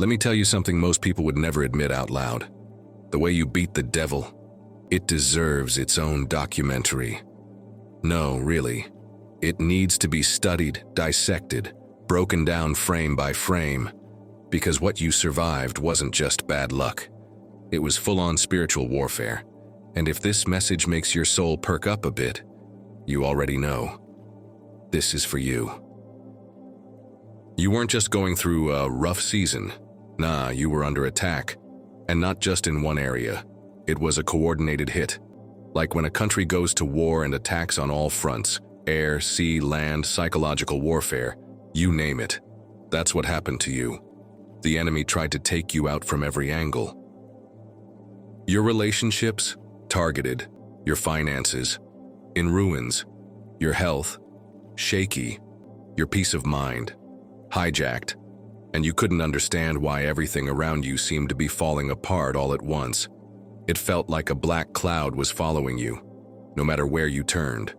Let me tell you something most people would never admit out loud. The way you beat the devil, it deserves its own documentary. No, really. It needs to be studied, dissected, broken down frame by frame, because what you survived wasn't just bad luck. It was full-on spiritual warfare. And if this message makes your soul perk up a bit, you already know. This is for you. You weren't just going through a rough season. Nah, you were under attack. And not just in one area. It was a coordinated hit. Like when a country goes to war and attacks on all fronts, air, sea, land, psychological warfare, you name it. That's what happened to you. The enemy tried to take you out from every angle. Your relationships, targeted. Your finances, in ruins. Your health, shaky. Your peace of mind, hijacked. And you couldn't understand why everything around you seemed to be falling apart all at once. It felt like a black cloud was following you, no matter where you turned.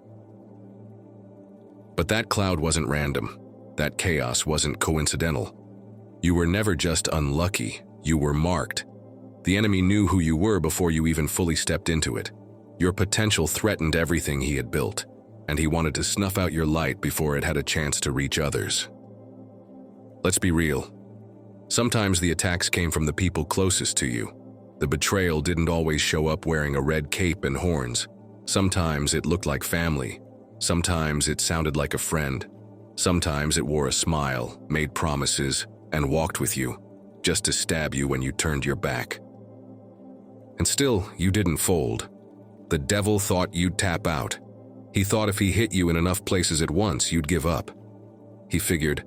But that cloud wasn't random. That chaos wasn't coincidental. You were never just unlucky, you were marked. The enemy knew who you were before you even fully stepped into it. Your potential threatened everything he had built, and he wanted to snuff out your light before it had a chance to reach others. Let's be real. Sometimes the attacks came from the people closest to you. The betrayal didn't always show up wearing a red cape and horns. Sometimes it looked like family. Sometimes it sounded like a friend. Sometimes it wore a smile, made promises, and walked with you, just to stab you when you turned your back. And still, you didn't fold. The devil thought you'd tap out. He thought if he hit you in enough places at once, you'd give up. He figured,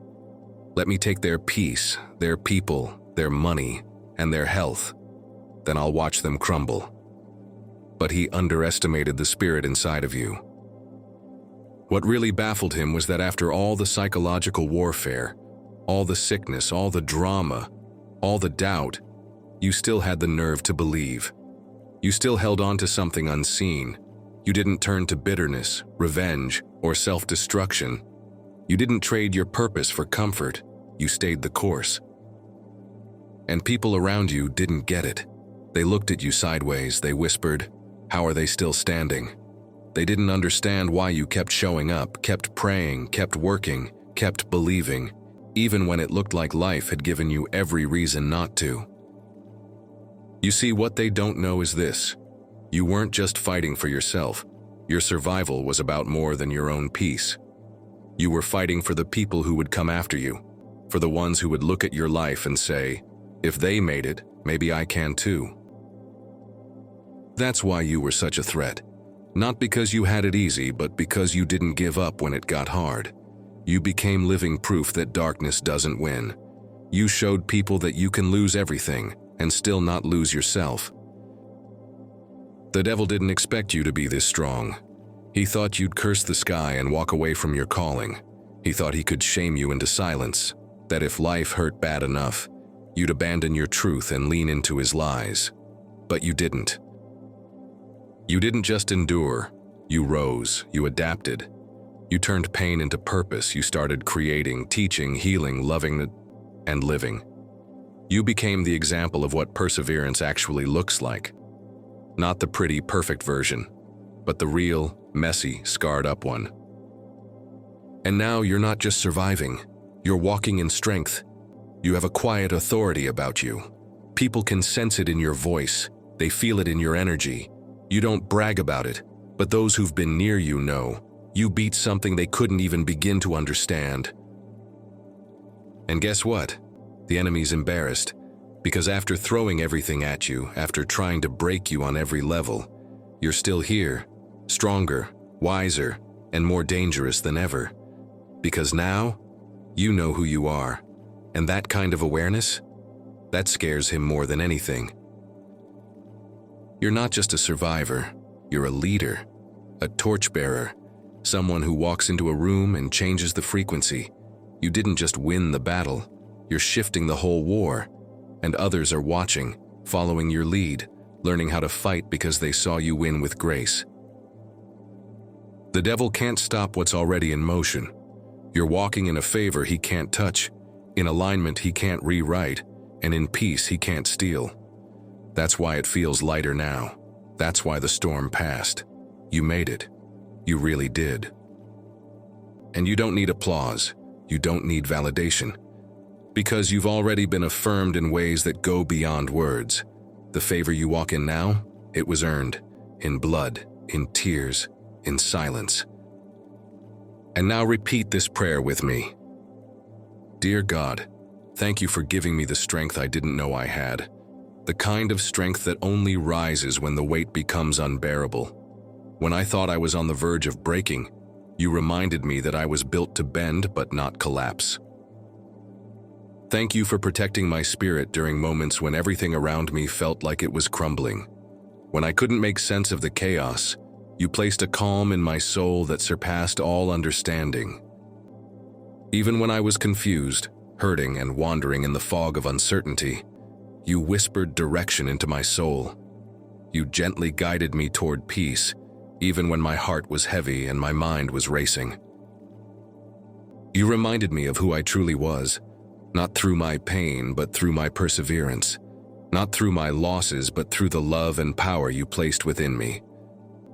let me take their peace, their people, their money, and their health. Then I'll watch them crumble. But he underestimated the spirit inside of you. What really baffled him was that after all the psychological warfare, all the sickness, all the drama, all the doubt, you still had the nerve to believe. You still held on to something unseen. You didn't turn to bitterness, revenge, or self-destruction. You didn't trade your purpose for comfort. You stayed the course. And people around you didn't get it. They looked at you sideways. They whispered, "How are they still standing?" They didn't understand why you kept showing up, kept praying, kept working, kept believing, even when it looked like life had given you every reason not to. You see, what they don't know is this. You weren't just fighting for yourself. Your survival was about more than your own peace. You were fighting for the people who would come after you, for the ones who would look at your life and say, if they made it, maybe I can too. That's why you were such a threat. Not because you had it easy, but because you didn't give up when it got hard. You became living proof that darkness doesn't win. You showed people that you can lose everything and still not lose yourself. The devil didn't expect you to be this strong. He thought you'd curse the sky and walk away from your calling. He thought he could shame you into silence, that if life hurt bad enough, you'd abandon your truth and lean into his lies. But you didn't. You didn't just endure. You rose, you adapted. You turned pain into purpose. You started creating, teaching, healing, loving, and living. You became the example of what perseverance actually looks like. Not the pretty, perfect version, but the real, messy, scarred-up one. And now you're not just surviving. You're walking in strength. You have a quiet authority about you. People can sense it in your voice. They feel it in your energy. You don't brag about it, but those who've been near you know. You beat something they couldn't even begin to understand. And guess what? The enemy's embarrassed, because after throwing everything at you, after trying to break you on every level, you're still here, stronger, wiser, and more dangerous than ever. Because now, you know who you are, and that kind of awareness, that scares him more than anything. You're not just a survivor, you're a leader, a torchbearer, someone who walks into a room and changes the frequency. You didn't just win the battle, you're shifting the whole war, and others are watching, following your lead, learning how to fight because they saw you win with grace. The devil can't stop what's already in motion. You're walking in a favor he can't touch, in alignment he can't rewrite, and in peace he can't steal. That's why it feels lighter now. That's why the storm passed. You made it. You really did. And you don't need applause. You don't need validation. Because you've already been affirmed in ways that go beyond words. The favor you walk in now, it was earned. In blood, in tears, in silence. And now repeat this prayer with me. Dear God, thank you for giving me the strength I didn't know I had. The kind of strength that only rises when the weight becomes unbearable. When I thought I was on the verge of breaking, you reminded me that I was built to bend but not collapse. Thank you for protecting my spirit during moments when everything around me felt like it was crumbling. When I couldn't make sense of the chaos, you placed a calm in my soul that surpassed all understanding. Even when I was confused, hurting, and wandering in the fog of uncertainty, you whispered direction into my soul. You gently guided me toward peace, even when my heart was heavy and my mind was racing. You reminded me of who I truly was, not through my pain, but through my perseverance, not through my losses, but through the love and power you placed within me.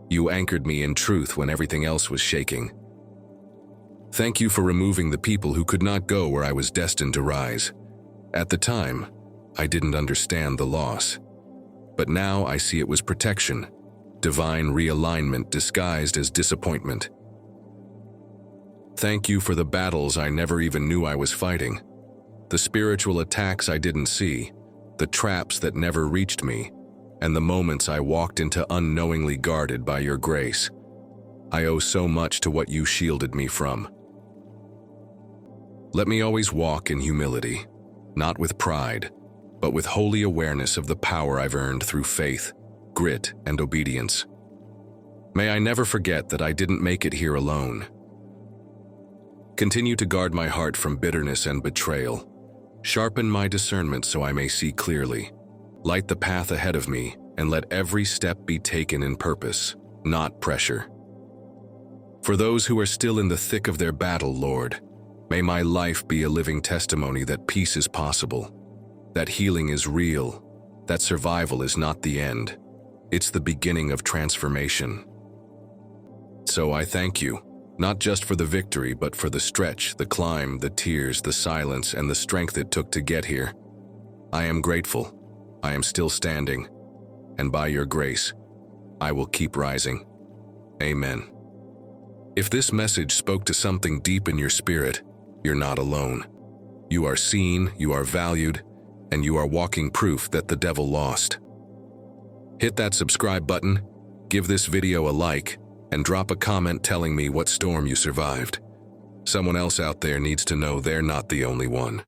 You anchored me in truth when everything else was shaking. Thank you for removing the people who could not go where I was destined to rise. At the time, I didn't understand the loss. But now I see it was protection, divine realignment disguised as disappointment. Thank you for the battles I never even knew I was fighting, the spiritual attacks I didn't see, the traps that never reached me, and the moments I walked into unknowingly guarded by your grace. I owe so much to what you shielded me from. Let me always walk in humility, not with pride, but with holy awareness of the power I've earned through faith, grit, and obedience. May I never forget that I didn't make it here alone. Continue to guard my heart from bitterness and betrayal. Sharpen my discernment so I may see clearly. Light the path ahead of me, and let every step be taken in purpose, not pressure. For those who are still in the thick of their battle, Lord, may my life be a living testimony that peace is possible, that healing is real, that survival is not the end. It's the beginning of transformation. So I thank you, not just for the victory, but for the stretch, the climb, the tears, the silence, and the strength it took to get here. I am grateful. I am still standing. And by your grace, I will keep rising. Amen. If this message spoke to something deep in your spirit, you're not alone. You are seen, you are valued, and you are walking proof that the devil lost. Hit that subscribe button, give this video a like, and drop a comment telling me what storm you survived. Someone else out there needs to know they're not the only one.